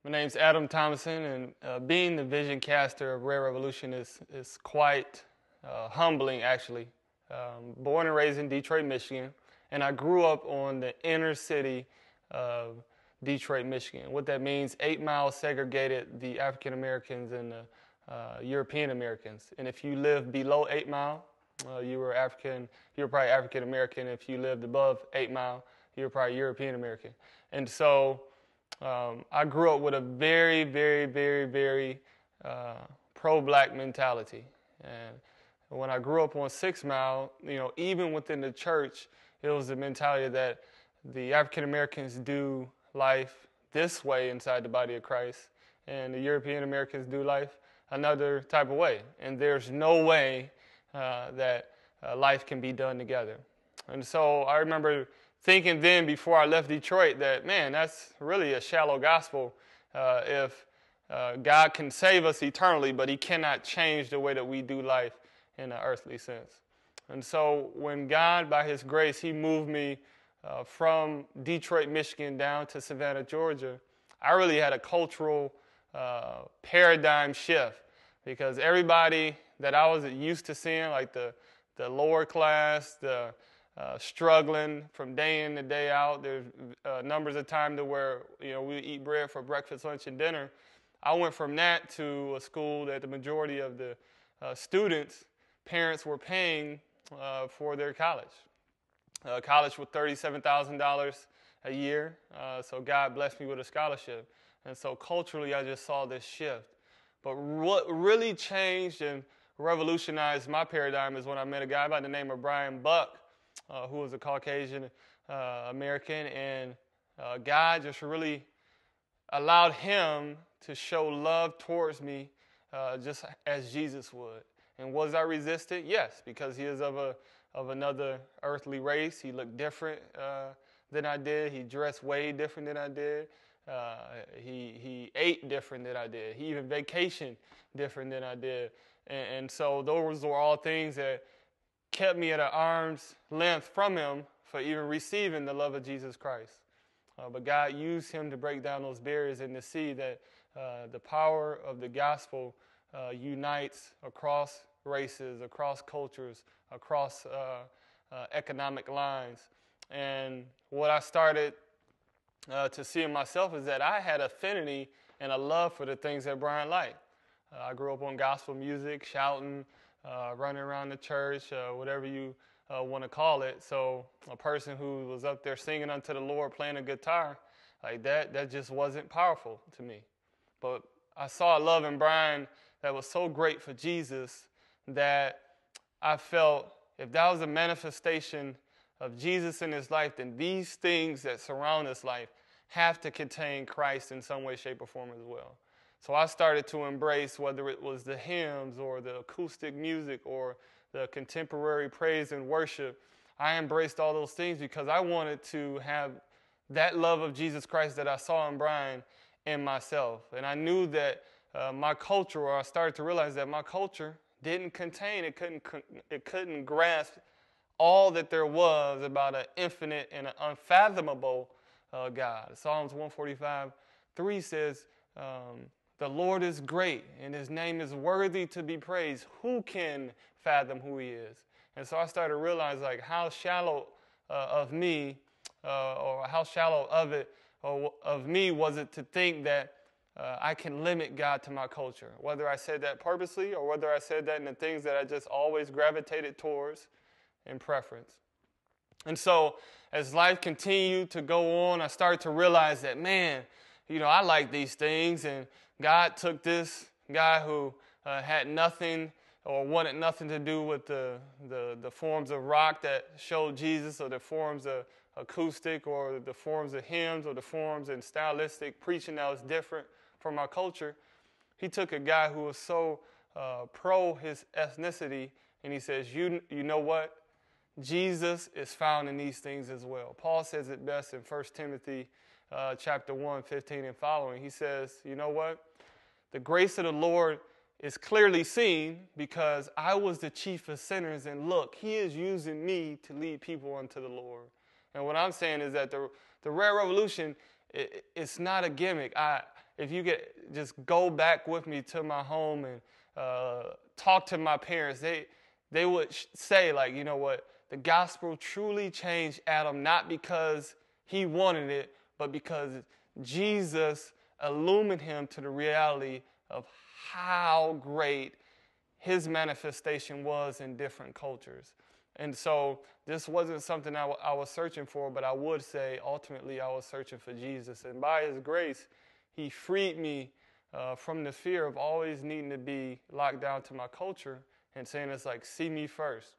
My name's Adam Thomason, and being the vision caster of Rare Revolution is quite humbling, actually. Born and raised in Detroit, Michigan, and I grew up on the inner city of Detroit, Michigan. What that means, 8 miles segregated the African Americans and the European Americans. And if you live below 8 Mile, you were probably African American. If you lived above 8 Mile, you were probably European American. And so I grew up with a very, very, very, very pro-black mentality. And when I grew up on 6 Mile, even within the church, it was the mentality that the African Americans do life this way inside the body of Christ, and the European Americans do life another type of way. And there's no way that life can be done together. And so I remember thinking then, before I left Detroit, that, man, that's really a shallow gospel if God can save us eternally, but he cannot change the way that we do life in an earthly sense. And so when God, by his grace, he moved me from Detroit, Michigan, down to Savannah, Georgia, I really had a cultural paradigm shift, because everybody that I was used to seeing, like the lower class, the struggling from day in to day out. There's numbers of time to where we eat bread for breakfast, lunch, and dinner. I went from that to a school that the majority of the students' parents were paying for their college. College with $37,000 a year. So God blessed me with a scholarship. And so culturally, I just saw this shift. But what really changed and revolutionized my paradigm is when I met a guy by the name of Brian Buck, who was a Caucasian American, and God just really allowed him to show love towards me just as Jesus would. And was I resistant? Yes, because he is of another earthly race. He looked different than I did. He dressed way different than I did. He ate different than I did. He even vacationed different than I did. And so those were all things that kept me at an arm's length from him for even receiving the love of Jesus Christ. But God used him to break down those barriers and to see that the power of the gospel unites across races, across cultures, across economic lines. And what I started to see in myself is that I had affinity and a love for the things that Brian liked. I grew up on gospel music, shouting, running around the church, whatever you want to call it. So a person who was up there singing unto the Lord, playing a guitar, like that just wasn't powerful to me. But I saw a love in Brian that was so great for Jesus that I felt if that was a manifestation of Jesus in his life, then these things that surround his life have to contain Christ in some way, shape, or form as well. So I started to embrace, whether it was the hymns or the acoustic music or the contemporary praise and worship, I embraced all those things because I wanted to have that love of Jesus Christ that I saw in Brian in myself. And I knew that my culture, or I started to realize that my culture didn't contain, it couldn't grasp all that there was about an infinite and an unfathomable God. Psalms 145:3 says, the Lord is great, and his name is worthy to be praised. Who can fathom who he is? And so I started to realize how shallow of me, or how shallow of me was it to think that I can limit God to my culture, whether I said that purposely or whether I said that in the things that I just always gravitated towards in preference. And so as life continued to go on, I started to realize that, man, I like these things, and God took this guy who had nothing or wanted nothing to do with the forms of rock that showed Jesus, or the forms of acoustic, or the forms of hymns, or the forms and stylistic preaching that was different from our culture. He took a guy who was so pro his ethnicity, and he says, you know what? Jesus is found in these things as well. Paul says it best in 1 Timothy chapter 1, 15 and following. He says, you know what? The grace of the Lord is clearly seen because I was the chief of sinners, and look, he is using me to lead people unto the Lord. And what I'm saying is that the Rare Revolution, it's not a gimmick. if you could just go back with me to my home and talk to my parents, they would say, like, you know what, the gospel truly changed Adam, not because he wanted it, but because Jesus illumined him to the reality of how great his manifestation was in different cultures. And so this wasn't something I was searching for, but I would say ultimately I was searching for Jesus. And by his grace, he freed me from the fear of always needing to be locked down to my culture and saying it's like, see me first.